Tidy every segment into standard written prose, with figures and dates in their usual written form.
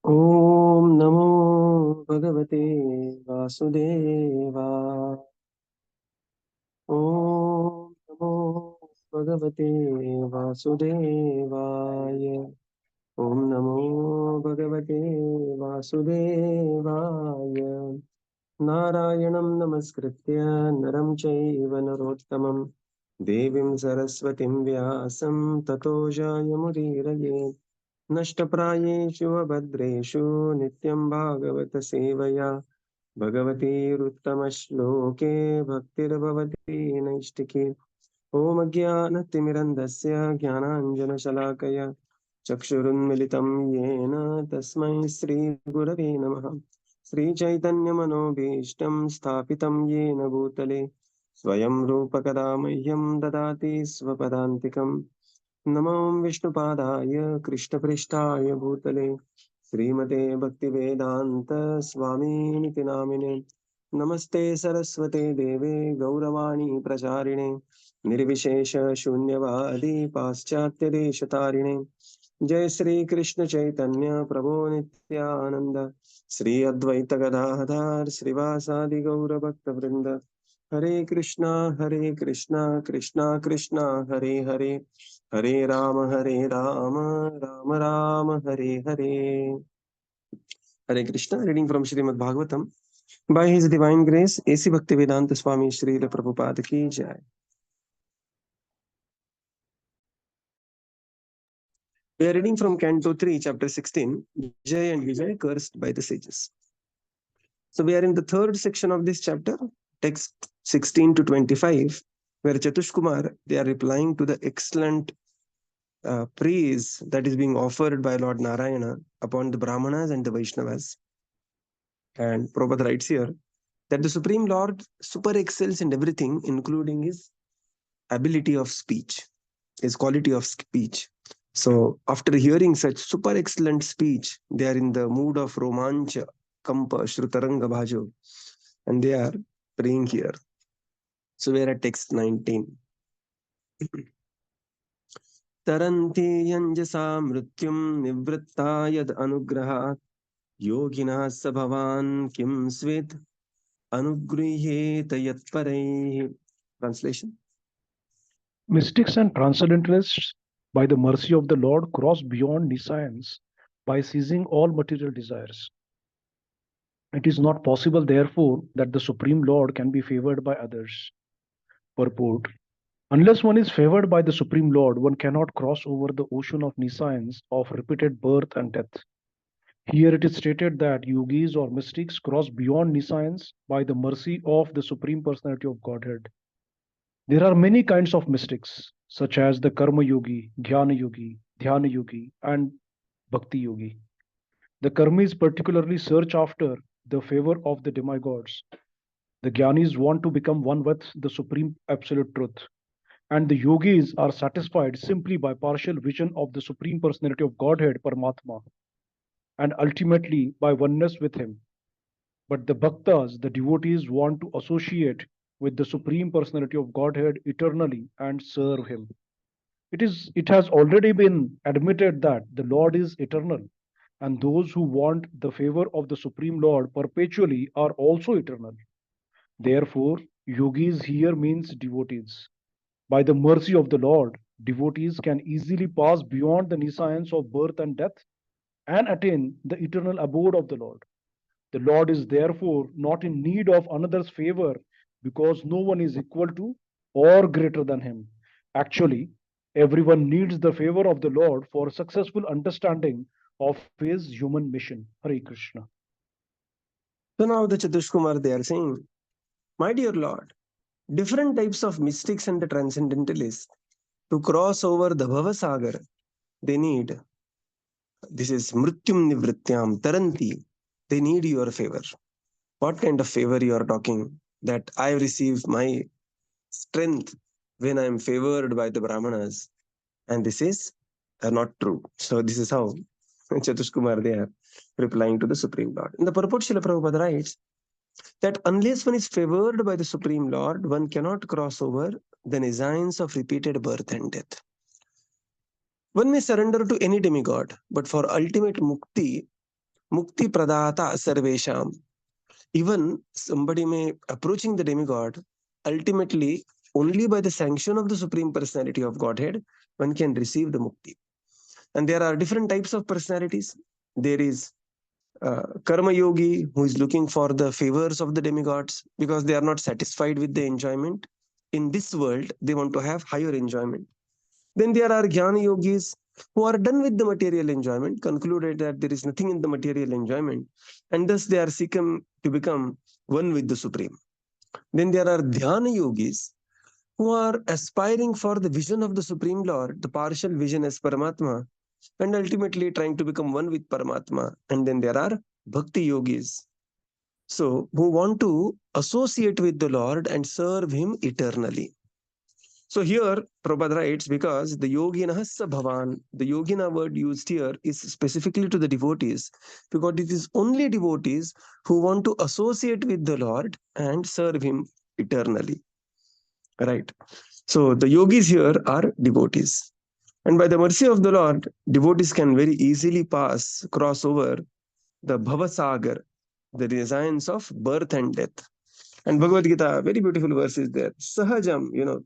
Om Namo Bhagavate Vasudevaya. Om Namo Bhagavate Vasudevaya. Om Namo Bhagavate Vasudevaya. Narayanam Namaskritya Naram Chaiva Narottamam Devim Saraswatim Vyasam Tato Jayamudiraye. नष्टप्रायेषु भद्रेषु नित्यं भागवत सेवया भगवतीरुत्तमश्लोके भक्तिर्भवति नैष्टिकी ॐ अज्ञानतिमिरन्धस्य ज्ञानाञ्जनशलाकया चक्षुरुन्मिलितं येन तस्मै श्रीगुरवे नमः। श्रीचैतन्यमनोभीष्टं स्थापितं येन भूतले स्वयं रूपकदा मह्यं ददाति स्वपदान्तिकम्। नमो विष्णुपादाय कृष्णपृष्ठाय भूतले श्रीमते भक्तिवेदान्त स्वामिनिति नामिने। नमस्ते सरस्वते देवे गौरवाणी प्रचारिणे निर्विशेष शून्यवादी पाश्चात्यदेशतारिणे। जय श्री कृष्ण चैतन्य प्रभो नित्यानंद श्री अद्वैत गदाधर श्रीवासादि गौर भक्त वृंद। हरे कृष्णा कृष्णा कृष्णा हरे हरे, हरे Ram Ram Ram Hare Hare. Hare Krishna. Reading from Srimad Bhagavatam. By His Divine Grace, A.C. Bhaktivedanta Swami Srila Prabhupada ki Jai. We are reading from Canto 3, Chapter 16, Jaya and Vijaya, cursed by the sages. So we are in the third section of this chapter, text 16 to 25, where Sanat-kumāra, they are replying to the excellent praise that is being offered by Lord Narayana upon the brāhmaṇas and the Vaishnavas. And Prabhupada writes here that the Supreme Lord super excels in everything, including his ability of speech, his quality of speech. So after hearing such super excellent speech, they are in the mood of romancha, kampa, shrutaranga bhajo, and they are praying here. So we are at text 19. Taranti yanjasa mrityum nivritta yad anugrahat yoginah sabhavan kim sved anugriheta yat paraihi. Translation. Mystics and transcendentalists, by the mercy of the Lord, cross beyond nescience by seizing all material desires. It is not possible, therefore, that the Supreme Lord can be favored by others. Purport: unless one is favored by the Supreme Lord, one cannot cross over the ocean of nescience of repeated birth and death. Here it is stated that yogis or mystics cross beyond nescience by the mercy of the Supreme Personality of Godhead. There are many kinds of mystics, such as the Karma Yogi, Jnana Yogi, Dhyana Yogi, and Bhakti Yogi. The Karmis particularly search after the favor of the demigods. The Jnanis want to become one with the Supreme Absolute Truth. And the Yogis are satisfied simply by partial vision of the Supreme Personality of Godhead, Paramatma, and ultimately by oneness with Him. But the Bhaktas, the devotees, want to associate with the Supreme Personality of Godhead eternally and serve Him. It has already been admitted that the Lord is eternal, and those who want the favor of the Supreme Lord perpetually are also eternal. Therefore, yogis here means devotees. By the mercy of the Lord, devotees can easily pass beyond the nescience of birth and death and attain the eternal abode of the Lord. The Lord is therefore not in need of another's favor because no one is equal to or greater than him. Actually, everyone needs the favor of the Lord for successful understanding of his human mission. Hare Krishna. So now the Sanat-kumāra, they are saying, my dear Lord, different types of mystics and the transcendentalists, to cross over the Bhavasagar, they need, this is Mrityum Nivrityam Taranti, they need your favor. What kind of favor you are talking? That I receive my strength when I am favored by the Brahmanas. And this is not true. So this is how Sanat-kumāra, they are replying to the Supreme Lord. In the purport, Srila Prabhupada writes that unless one is favored by the Supreme Lord, one cannot cross over the nescience of repeated birth and death. One may surrender to any demigod, but for ultimate mukti, mukti pradata sarvesham. Even somebody may approaching the demigod, ultimately only by the sanction of the Supreme Personality of Godhead, one can receive the mukti. And there are different types of personalities. There is karma yogi who is looking for the favors of the demigods because they are not satisfied with the enjoyment. In this world, they want to have higher enjoyment. Then there are jnana yogis who are done with the material enjoyment, concluded that there is nothing in the material enjoyment, and thus they are seeking to become one with the Supreme. Then there are dhyana yogis who are aspiring for the vision of the Supreme Lord, the partial vision as Paramatma, and ultimately trying to become one with Paramatma. And then there are bhakti yogis, so who want to associate with the Lord and serve Him eternally. So here Prabhupada writes, because the yogina sa bhavan, the yogina word used here is specifically to the devotees, because it is only devotees who want to associate with the Lord and serve Him eternally. Right. So the yogis here are devotees. And by the mercy of the Lord, devotees can very easily cross over the Bhavasagar, the designs of birth and death. And Bhagavad Gita, very beautiful verse is there. Sahajam,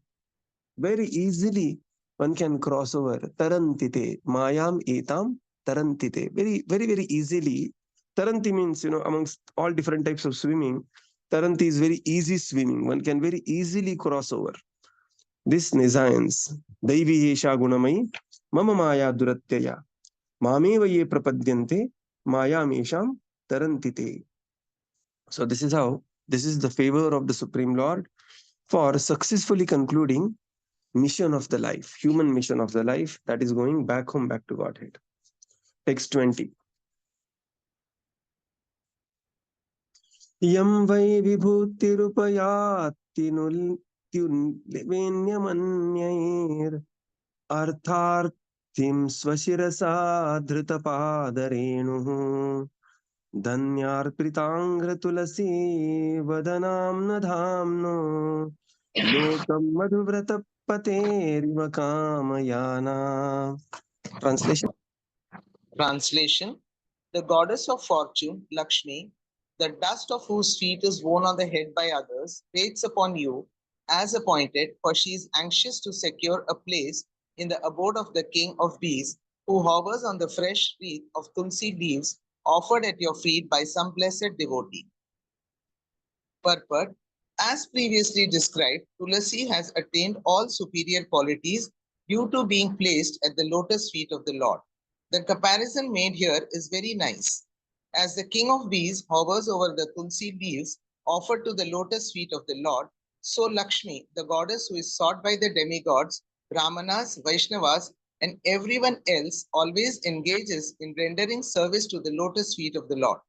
very easily one can cross over. Tarantite, mayam etam tarantite. Very, very, very easily. Taranti means, amongst all different types of swimming, Taranti is very easy swimming. One can very easily cross over. This nescience, Daivi Yesha Gunamai, Mama Maya Duratyaya, Mameva Ye Prapadyante, Maya Mesham Tarantite. So this is the favor of the Supreme Lord for successfully concluding mission of the life, human mission of the life, that is going back home, back to Godhead. Text 20. Yam vai vibhutirupayati nulvenyamanyayir artharthim swashirasa dhritapadarenu धन्यार्पितांग्र तुलसी वदनाम न धाम्नो लोकम मधुव्रत पतेरिव कामयाना. Translation. Translation: The goddess of fortune, Lakshmi, the dust of whose feet is worn on the head by others, waits upon you as appointed, for she is anxious to secure a place in the abode of the king of bees, who hovers on the fresh wreath of tulsi leaves offered at your feet by some blessed devotee. Purport: As previously described, Tulasi has attained all superior qualities due to being placed at the lotus feet of the Lord. The comparison made here is very nice. As the king of bees hovers over the tulsi leaves offered to the lotus feet of the Lord, so Lakshmi, the goddess who is sought by the demigods, brāhmaṇas, Vaishnavas, and everyone else, always engages in rendering service to the lotus feet of the Lord.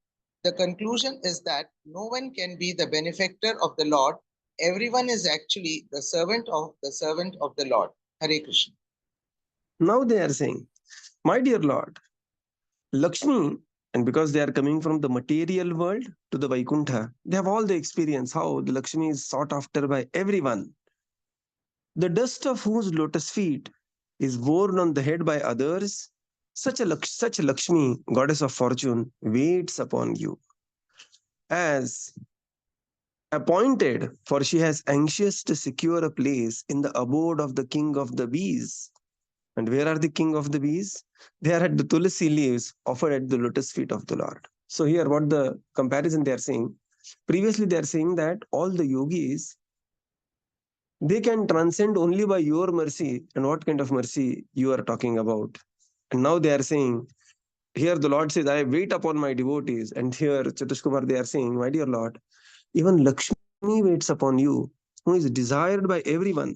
The conclusion is that no one can be the benefactor of the Lord. Everyone is actually the servant of the Lord. Hare Krishna. Now they are saying, my dear Lord, Lakshmi, and because they are coming from the material world to the Vaikuṇṭha, they have all the experience how the Lakshmi is sought after by everyone. The dust of whose lotus feet is worn on the head by others, such Lakshmi, goddess of fortune, waits upon you as appointed, for she has anxious to secure a place in the abode of the king of the bees. And where are the king of the bees? They are at the tulsi leaves offered at the lotus feet of the Lord. So here what the comparison they are saying, previously they are saying that all the yogis, they can transcend only by your mercy. And what kind of mercy you are talking about? And now they are saying, here the Lord says, I wait upon my devotees. And here Chatushkumar, they are saying, my dear Lord, even Lakshmi waits upon you, who is desired by everyone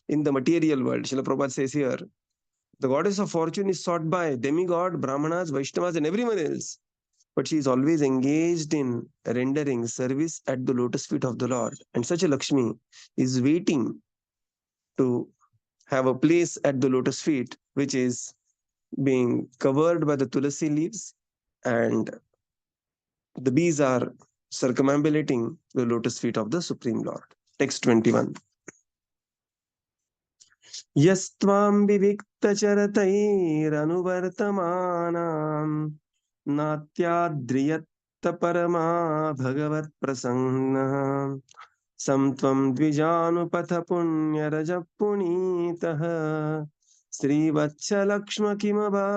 in the material world. Srila Prabhupada says here, the goddess of fortune is sought by demigod, brāhmaṇas, Vaishnavas, and everyone else. But she is always engaged in rendering service at the lotus feet of the Lord. And such a Lakshmi is waiting to have a place at the lotus feet, which is being covered by the tulasi leaves, and the bees are circumambulating the lotus feet of the Supreme Lord. Text 21. Yastvam viviktacharatairanuvartamanam नात्याद्रियत्त परमा भगवत् प्रसन्नः संत्वं द्विजानुपथ पुण्यरज पुनीतः श्रीवत्सलक्ष्म किमभा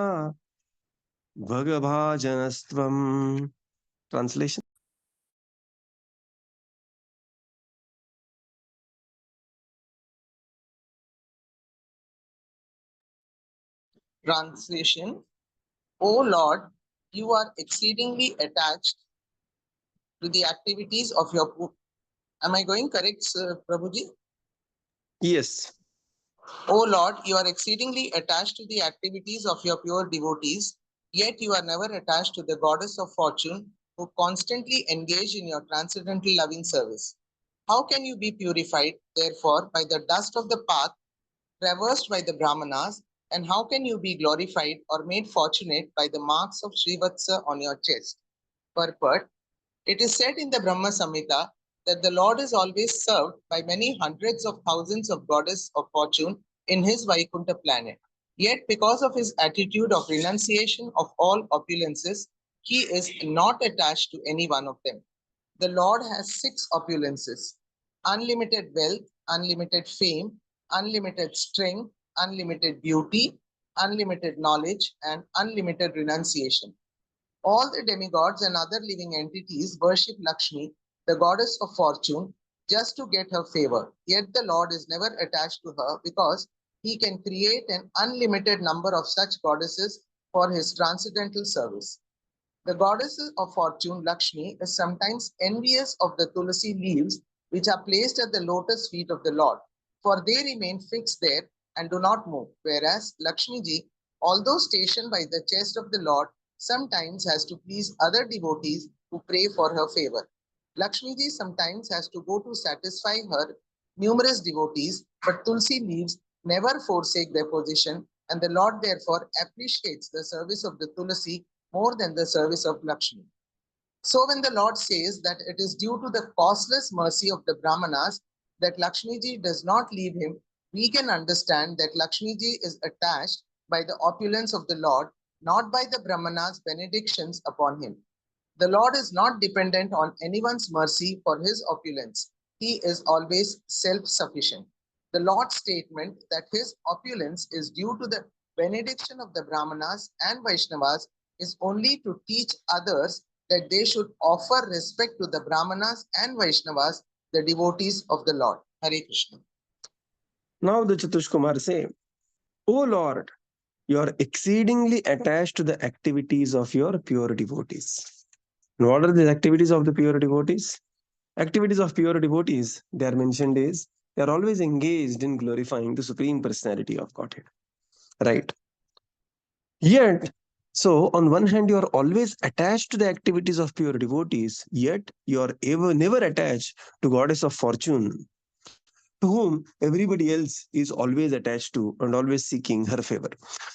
भगभाजनस्त्वम्. Translation. Translation. O Lord, you are exceedingly attached to the activities of your... Am I going correct, Prabhuji? Yes. O Lord, you are exceedingly attached to the activities of your pure devotees, yet you are never attached to the goddess of fortune who constantly engage in your transcendental loving service. How can you be purified, therefore, by the dust of the path traversed by the brāhmaṇas, and how can you be glorified or made fortunate by the marks of Srivatsa on your chest? Purport. It is said in the Brahma Samhita that the Lord is always served by many hundreds of thousands of goddesses of fortune in his Vaikuṇṭha planet. Yet, because of his attitude of renunciation of all opulences, he is not attached to any one of them. The Lord has 6 opulences: unlimited wealth, unlimited fame, unlimited strength, unlimited beauty, unlimited knowledge, and unlimited renunciation. All the demigods and other living entities worship Lakshmi, the goddess of fortune, just to get her favor. Yet the Lord is never attached to her because he can create an unlimited number of such goddesses for his transcendental service. The goddess of fortune, Lakshmi, is sometimes envious of the tulsi leaves which are placed at the lotus feet of the Lord, for they remain fixed there and do not move, whereas Lakshmi ji, although stationed by the chest of the Lord, sometimes has to please other devotees who pray for her favor. Lakshmi ji sometimes has to go to satisfy her numerous devotees, but tulsi leaves never forsake their position, and the Lord therefore appreciates the service of the tulsi more than the service of Lakshmi. So when the Lord says that it is due to the causeless mercy of the brāhmaṇas that Lakshmi ji does not leave him, we can understand that Lakshmi ji is attached by the opulence of the Lord, not by the brāhmaṇas' benedictions upon him. The Lord is not dependent on anyone's mercy for his opulence. He is always self-sufficient. The Lord's statement that his opulence is due to the benediction of the brāhmaṇas and Vaishnavas is only to teach others that they should offer respect to the brāhmaṇas and Vaishnavas, the devotees of the Lord. Hare Krishna. Now the Chatushkumar say, O Lord, you are exceedingly attached to the activities of your pure devotees. And what are the activities of the pure devotees? Activities of pure devotees, they are mentioned is, they are always engaged in glorifying the Supreme Personality of Godhead. Right. Yet, so on one hand, you are always attached to the activities of pure devotees, yet you are never attached to Goddess of Fortune, to whom everybody else is always attached to and always seeking her favor.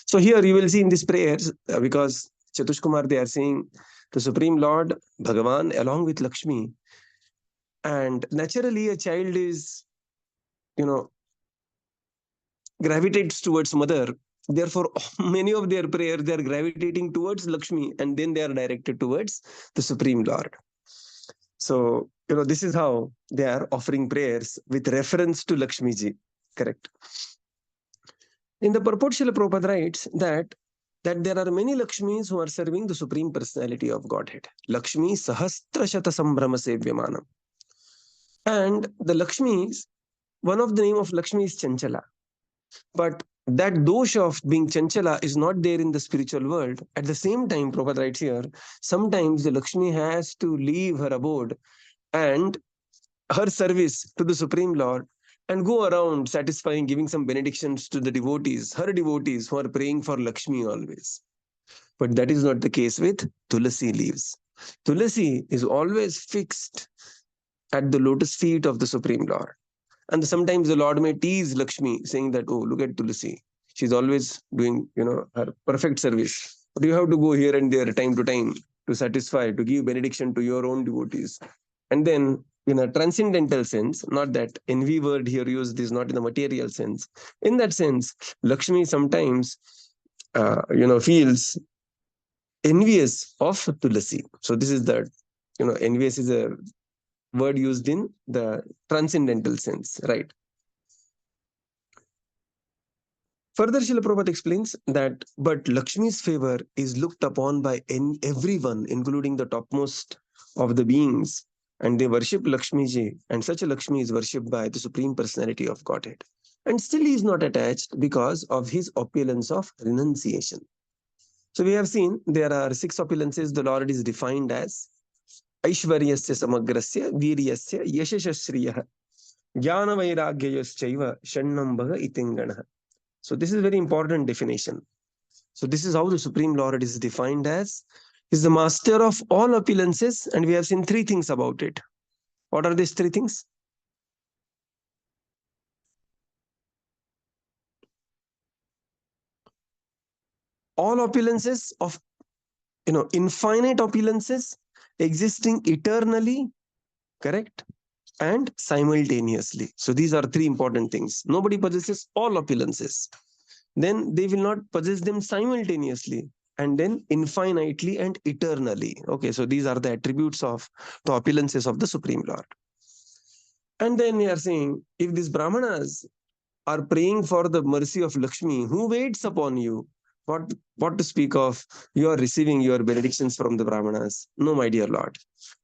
So here you will see in these prayers, because Chatushkumar, they are saying the Supreme Lord, Bhagavan, along with Lakshmi. And naturally, a child is, gravitates towards mother. Therefore, many of their prayers, they are gravitating towards Lakshmi, and then they are directed towards the Supreme Lord. So, this is how they are offering prayers with reference to Lakshmi ji. Correct. In the purport, Srila Prabhupada writes that there are many Lakshmis who are serving the Supreme Personality of Godhead. Lakshmi Sahastra Shata Sambrama Sevyamanam. And the Lakshmis, one of the name of Lakshmi is Chanchala. But that dosha of being Chanchala is not there in the spiritual world. At the same time, Prabhupada writes here, sometimes the Lakshmi has to leave her abode and her service to the Supreme Lord and go around satisfying, giving some benedictions to the devotees, her devotees who are praying for Lakshmi always. But that is not the case with Tulasi leaves. Tulasi is always fixed at the lotus feet of the Supreme Lord. And sometimes the Lord may tease Lakshmi, saying that, oh, look at Tulasi. She's always doing, her perfect service. But you have to go here and there, time to time, to satisfy, to give benediction to your own devotees. And then, in a transcendental sense, not that envy word here used is not in the material sense. In that sense, Lakshmi sometimes, feels envious of Tulasi. So this is the, envious is a word used in the transcendental sense, right? Further, Srila Prabhupada explains that, but Lakshmi's favor is looked upon by everyone, including the topmost of the beings, and they worship Lakshmi ji, and such a Lakshmi is worshipped by the Supreme Personality of Godhead. And still he is not attached because of his opulence of renunciation. So we have seen there are 6 opulences the Lord is defined as Aishvaryasya Samagrasya Viryasya Yashashashriyah Jnana Vairagyayaschaiva Shannambhaga Itingana. So this is very important definition. So this is how the Supreme Lord is defined as. He is the master of all opulences, and we have seen 3 things about it. What are these 3 things? All opulences of, infinite opulences existing eternally, correct? And simultaneously. So these are 3 important things. Nobody possesses all opulences. Then they will not possess them simultaneously, and then infinitely and eternally. Okay, so these are the attributes of the opulences of the Supreme Lord. And then we are saying, if these Brahmanas are praying for the mercy of Lakshmi, who waits upon you? What to speak of you are receiving your benedictions from the Brahmanas? No, my dear Lord.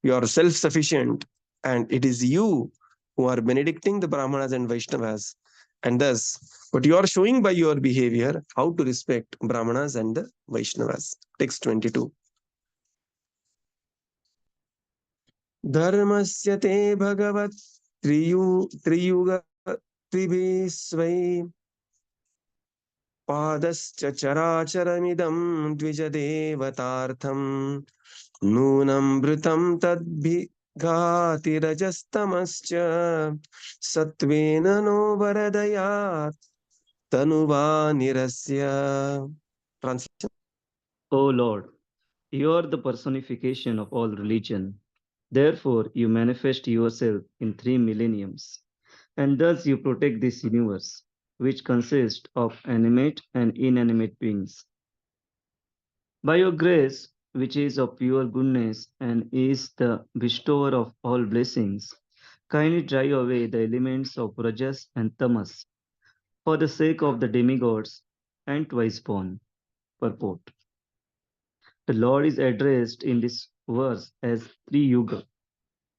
You are self-sufficient, and it is you who are benedicting the Brahmanas and Vaishnavas. And thus, what you are showing by your behavior, how to respect Brahmanas and the Vaishnavas. Text 22. Dharmasya te bhagavat triyuga tribhisvai पादश्च चराचरमिदं द्विजदेवतार्थं नूनं भृतं तद्भिघातिरजस्तमश्च सत्त्वेन no वरदयात् तनुवा निरस्य. Translation. O Lord, you are the personification of all religion. Therefore, you manifest yourself in 3 millenniums, and thus you protect this universe, which consists of animate and inanimate beings. By your grace, which is of pure goodness and is the bestower of all blessings, kindly drive away the elements of Rajas and Tamas for the sake of the demigods and twice born. Purport. The Lord is addressed in this verse as Tri Yuga,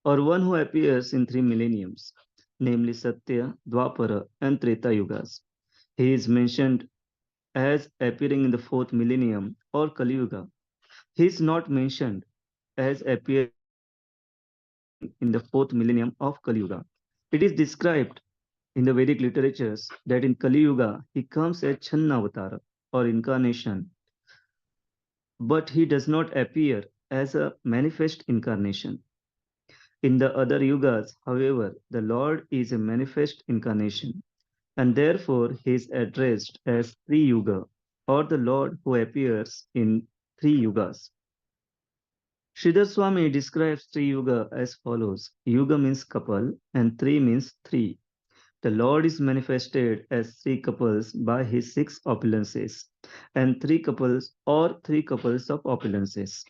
or one who appears in 3 millenniums, namely Satya, Dwapara, and Treta Yugas. He is mentioned as appearing in the 4th millennium or Kali Yuga. He is not mentioned as appearing in the 4th millennium of Kali Yuga. It is described in the Vedic literatures that in Kali Yuga he comes as Channavatara or incarnation, but he does not appear as a manifest incarnation. In the other yugas, however, the Lord is a manifest incarnation, and therefore he is addressed as Tri Yuga, or the Lord who appears in 3 yugas. Sridhar Swami describes Tri Yuga as follows: Yuga means couple, and Tri means 3. The Lord is manifested as 3 couples by his 6 opulences, and 3 couples or 3 couples of opulences.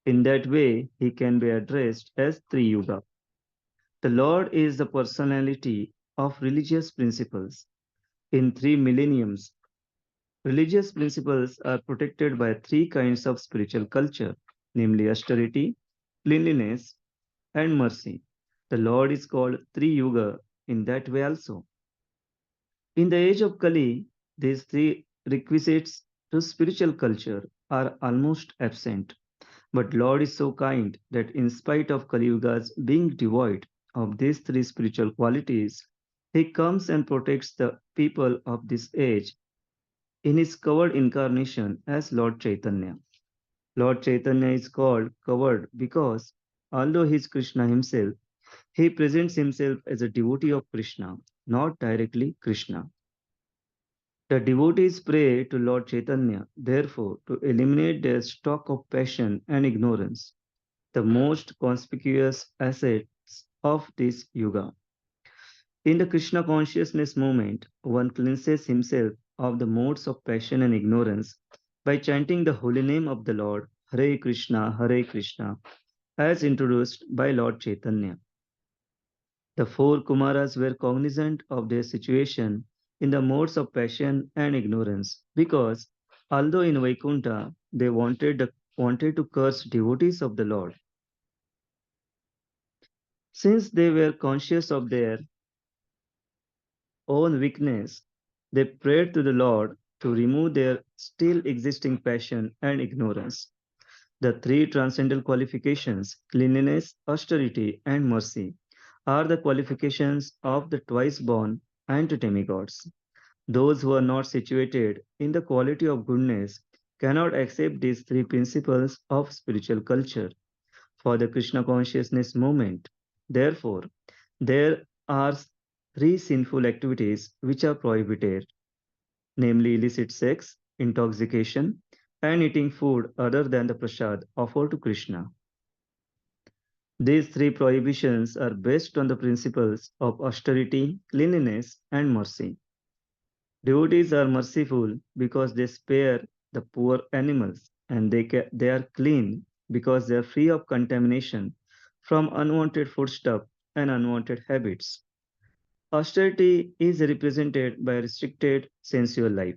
In that way, he can be addressed as Tri Yuga. The Lord is the personality of religious principles. In 3 millenniums, religious principles are protected by 3 kinds of spiritual culture, namely austerity, cleanliness, and mercy. The Lord is called Tri Yuga in that way also. In the age of Kali, these 3 requisites to spiritual culture are almost absent. But Lord is so kind that in spite of Kali Yuga's being devoid of these 3 spiritual qualities, he comes and protects the people of this age in his covered incarnation as Lord Chaitanya. Lord Chaitanya is called covered because, although he is Krishna himself, he presents himself as a devotee of Krishna, not directly Krishna. The devotees pray to Lord Chaitanya, therefore, to eliminate their stock of passion and ignorance, the most conspicuous assets of this yuga. In the Krishna consciousness movement, one cleanses himself of the modes of passion and ignorance by chanting the holy name of the Lord, Hare Krishna, as introduced by Lord Chaitanya. The four Kumaras were cognizant of their situation in the modes of passion and ignorance, because although in Vaikuṇṭha they wanted to curse devotees of the Lord, since they were conscious of their own weakness, they prayed to the Lord to remove their still existing passion and ignorance. The three transcendental qualifications, cleanliness, austerity, and mercy, are the qualifications of the twice born and demigods. Those who are not situated in the quality of goodness cannot accept these three principles of spiritual culture for the Krishna consciousness movement. Therefore, there are three sinful activities which are prohibited, namely illicit sex, intoxication, and eating food other than the prasad offered to Krishna. These three prohibitions are based on the principles of austerity, cleanliness, and mercy. Devotees are merciful because they spare the poor animals, and they are clean because they are free of contamination from unwanted foodstuff and unwanted habits. Austerity is represented by restricted sensual life.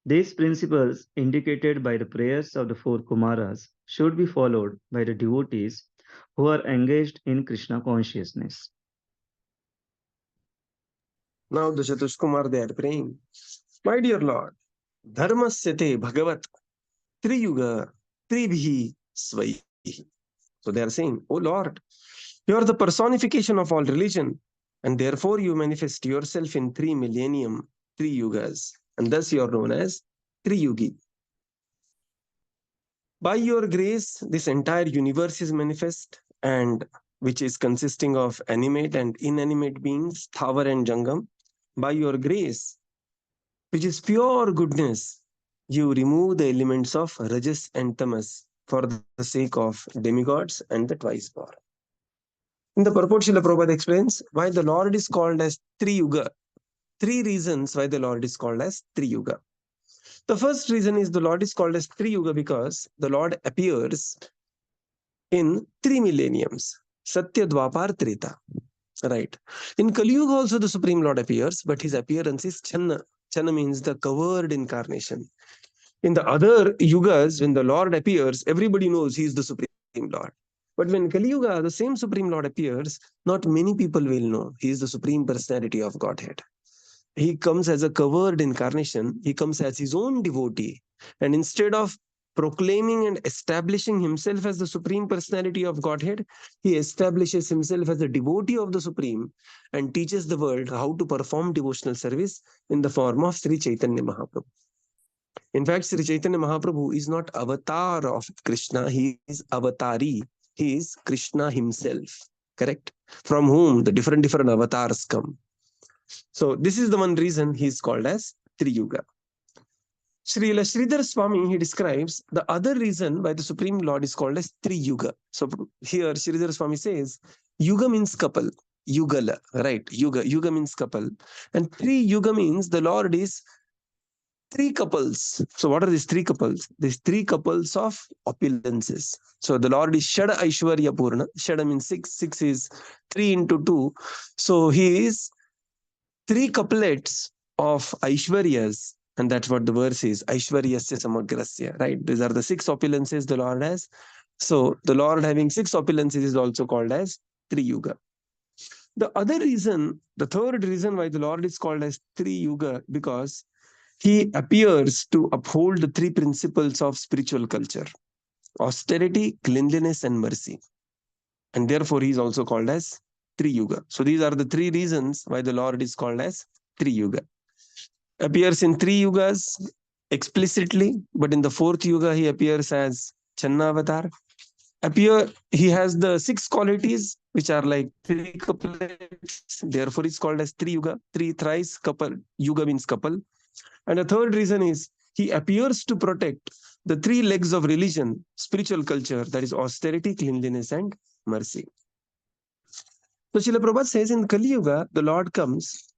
These principles, indicated by the prayers of the four Kumaras, should be followed by the devotees who are engaged in Krishna consciousness. Now the Chatushkumar, they are praying, my dear Lord, Dharmasyate Bhagavat Triyuga Tribhi Svaihi. So they are saying, oh Lord, you are the personification of all religion, and therefore you manifest yourself in 3 millennium, 3 yugas, and thus you are known as Triyugi. By your grace, this entire universe is manifest, and which is consisting of animate and inanimate beings, Thavar and Jangam. By your grace, which is pure goodness, you remove the elements of Rajas and Tamas for the sake of demigods and the twice born. In the purport, Srila Prabhupada explains why the Lord is called as Tri-yuga. Three reasons why the Lord is called as Tri-yuga. The first reason is the Lord is called as Tri-yuga because the Lord appears in 3 millenniums. Satya, Dwapar, Treta. Right. In Kali Yuga also the Supreme Lord appears, but his appearance is Channa. Channa means the covered incarnation. In the other yugas, when the Lord appears, everybody knows he is the Supreme Lord. But when Kali Yuga, the same Supreme Lord appears, not many people will know he is the Supreme Personality of Godhead. He comes as a covered incarnation. He comes as his own devotee. And instead of proclaiming and establishing himself as the Supreme Personality of Godhead, he establishes himself as a devotee of the Supreme and teaches the world how to perform devotional service in the form of Sri Chaitanya Mahaprabhu. In fact, Sri Chaitanya Mahaprabhu is not avatar of Krishna, he is avatari. He is Krishna himself, correct? From whom the different avatars come. So this is the one reason he is called as Tri-yuga. Srila Sridhar Swami, he describes the other reason why the Supreme Lord is called as Tri-yuga. So here Sridhar Swami says, yuga means couple, yugala, right? Yuga means couple. And Tri-yuga means the Lord is three couples. So what are these three couples? These three couples of opulences. So the Lord is Shada Aishwarya Purna. Shada means 6. 6 is 3 into 2. So he is three couplets of Aishwaryas. And that's what the verse is. Aishwaryasya Samagrasya. Right? These are the 6 opulences the Lord has. So the Lord having 6 opulences is also called as Tri-yuga. The other reason, the third reason why the Lord is called as Tri-yuga, because he appears to uphold the 3 principles of spiritual culture: austerity, cleanliness, and mercy. And therefore, he is also called as Tri-yuga. So these are the 3 reasons why the Lord is called as Tri-yuga. Appears in 3 yugas explicitly, but in the 4th yuga, he appears as Channa avatar. He has the 6 qualities, which are like 3 couplets. Therefore, it's called as Tri-yuga. 3 thrice couple. Yuga means couple. And the third reason is he appears to protect the 3 legs of religion, spiritual culture, that is austerity, cleanliness, and mercy. So Srila Prabhupada says in Kali Yuga, the Lord comes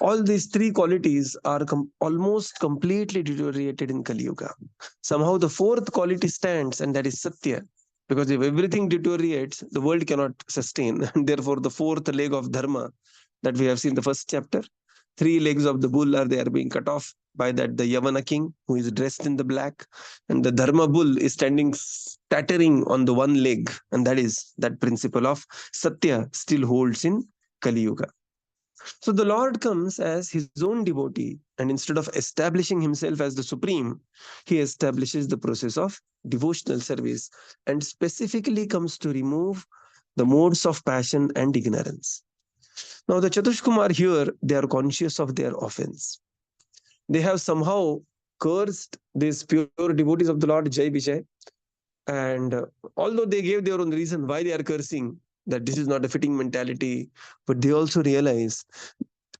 all these three qualities are almost completely deteriorated in Kali Yuga. Somehow the fourth quality stands, and that is Satya. Because if everything deteriorates, the world cannot sustain. And therefore, the fourth leg of Dharma that we have seen in the first chapter, three legs of the bull are being cut off by that the Yavana king who is dressed in the black, and the Dharma bull is standing stattering on the one leg, and that is that principle of Satya still holds in Kali Yuga. So the Lord comes as his own devotee, and instead of establishing himself as the supreme, he establishes the process of devotional service and specifically comes to remove the modes of passion and ignorance. Now, the Chatushkumar here, they are conscious of their offense. They have somehow cursed these pure devotees of the Lord Jaya Vijaya. And although they gave their own reason why they are cursing, that this is not a fitting mentality, but they also realize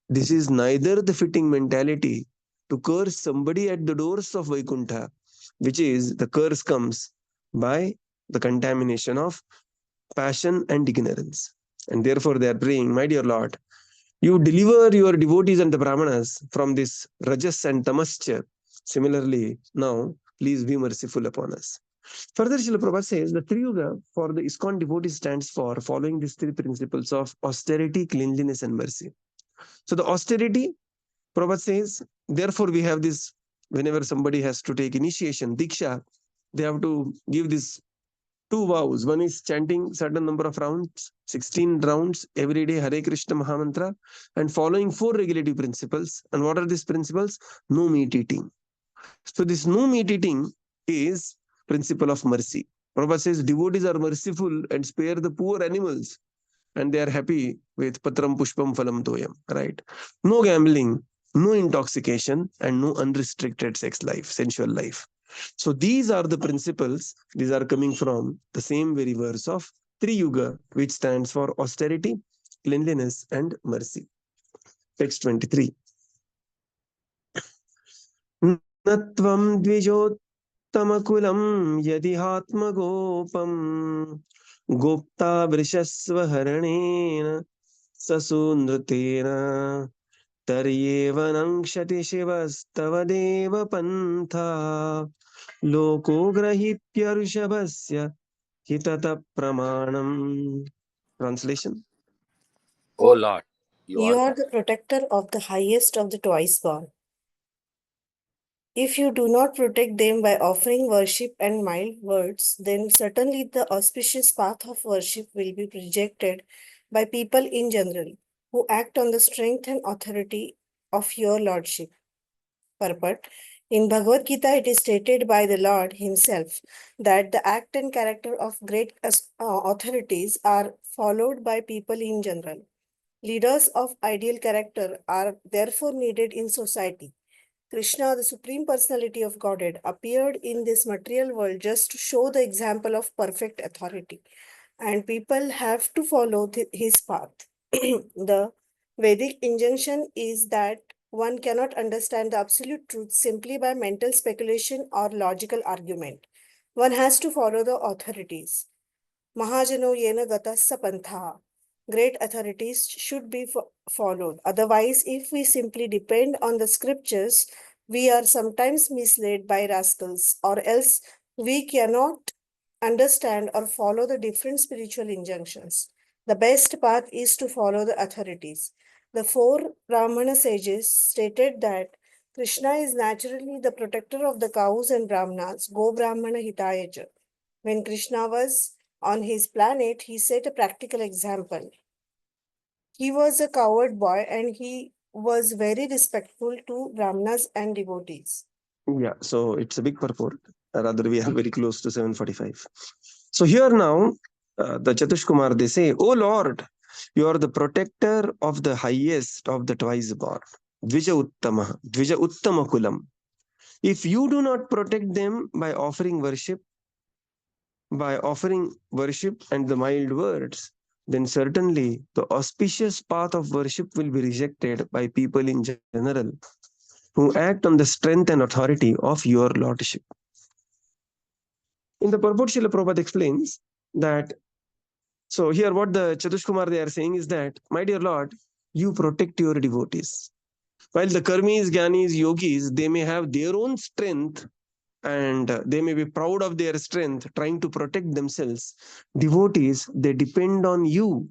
this is neither the fitting mentality to curse somebody at the doors of Vaikuṇṭha, which is the curse comes by the contamination of passion and ignorance. And therefore they are praying, my dear Lord, you deliver your devotees and the brāhmaṇas from this rajas and tamascha. Similarly, now please be merciful upon us. Further, Srila Prabhupada says the Triyuga for the ISKCON devotee stands for following these three principles of austerity, cleanliness, and mercy. So the austerity, Prabhupada says, therefore we have this, whenever somebody has to take initiation, Diksha, they have to give these two vows. One is chanting certain number of rounds, 16 rounds every day, Hare Krishna Mahamantra, and following four regulative principles. And what are these principles? No meat eating. So this no meat eating is principle of mercy. Prabhupada says devotees are merciful and spare the poor animals, and they are happy with patram pushpam phalam toyam, right? No gambling, no intoxication, and no unrestricted sex life, sensual life. So these are the principles. These are coming from the same very verse of Triyuga, which stands for austerity, cleanliness, and mercy. Text 23. Natvam dvijotamakulam yadihatmagopam gopta vrishasva haranena sasundratena taryeva nangshati shivastava deva pantha loko grahitya rishabhasya hitata pramanam. Translation. O Lord, You are the protector of the highest of the twice born. If you do not protect them by offering worship and mild words, then certainly the auspicious path of worship will be rejected by people in general who act on the strength and authority of your Lordship. Purport. In Bhagavad Gita, it is stated by the Lord Himself that the act and character of great authorities are followed by people in general. Leaders of ideal character are therefore needed in society. Krishna, the Supreme Personality of Godhead, appeared in this material world just to show the example of perfect authority, and people have to follow his path. The Vedic injunction is that one cannot understand the absolute truth simply by mental speculation or logical argument. One has to follow the authorities. Mahajano yena gatasya pantha. Great authorities should be followed. Otherwise, if we simply depend on the scriptures, we are sometimes misled by rascals, or else we cannot understand or follow the different spiritual injunctions. The best path is to follow the authorities. The four Brahmana sages stated that Krishna is naturally the protector of the cows and brahmanas, go brahmana hitayaja. When Krishna was on his planet, he set a practical example. He was a coward boy and he was very respectful to brahmanas and devotees. Yeah, so it's a big purport. Rather, we are very close to 7:45. So here now, the Chatushkumar, they say, "O Lord, you are the protector of the highest of the twice born, Dvija Uttama Kulam. If you do not protect them by offering worship and the mild words, then certainly the auspicious path of worship will be rejected by people in general who act on the strength and authority of your lordship." In the purport, Srila Prabhupada explains that, so here what the Chatushkumar they are saying is that, my dear Lord, you protect your devotees. While the karmis, jnanis, yogis, they may have their own strength and they may be proud of their strength, trying to protect themselves. Devotees, they depend on you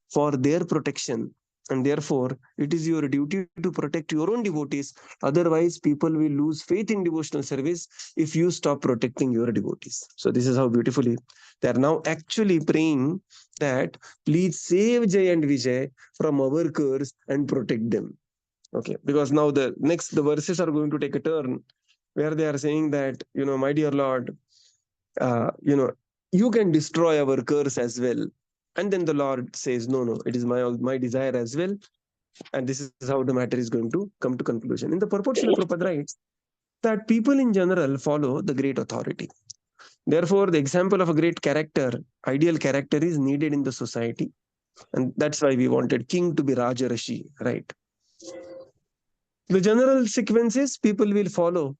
for their protection. And therefore, it is your duty to protect your own devotees. Otherwise, people will lose faith in devotional service if you stop protecting your devotees. So, this is how beautifully they are now actually praying that please save Jaya and Vijay from our curse and protect them. Okay, because now the verses are going to take a turn where they are saying that, my dear Lord, you can destroy our curse as well. And then the Lord says, no, it is my desire as well. And this is how the matter is going to come to conclusion. In the purport, Srila Prabhupada writes that people in general follow the great authority. Therefore, the example of a great character, ideal character, is needed in the society. And that's why we wanted king to be Raja Rashi, right? The general sequence is people will follow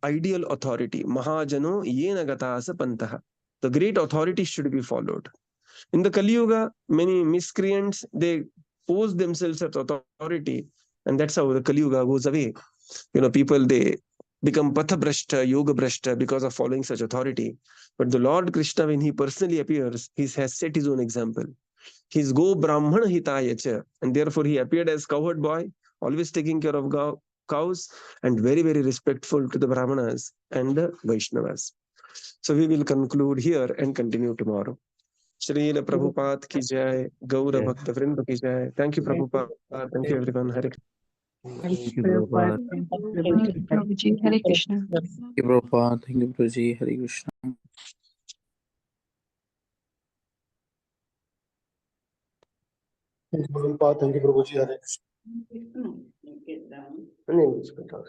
ideal authority. Mahajano yena gatasa pantaha. The great authority should be followed. In the Kali Yuga, many miscreants, they pose themselves as authority, and that's how the Kali Yuga goes away. People, they become patha brashta, yoga brashta because of following such authority. But the Lord Krishna, when he personally appears, he has set his own example. He's go brahmana hitayacha, and therefore he appeared as cowherd boy, always taking care of cows, and very, very respectful to the brahmanas and the Vaishnavas. So we will conclude here and continue tomorrow. Srila Prabhupada ki jai, Gaura Bhakta Vrinda ki jai. Thank you, Prabhupada. Thank you, everyone. Hare Thank you, Prabhupada. Thank you, Prabhuji. Hare Krishna. Thank you, Prabhupada. Thank you, Guruji. Hare Krishna. Thank you, Prabhupada. Thank you, Prabhuji. Hare Krishna. Krishna.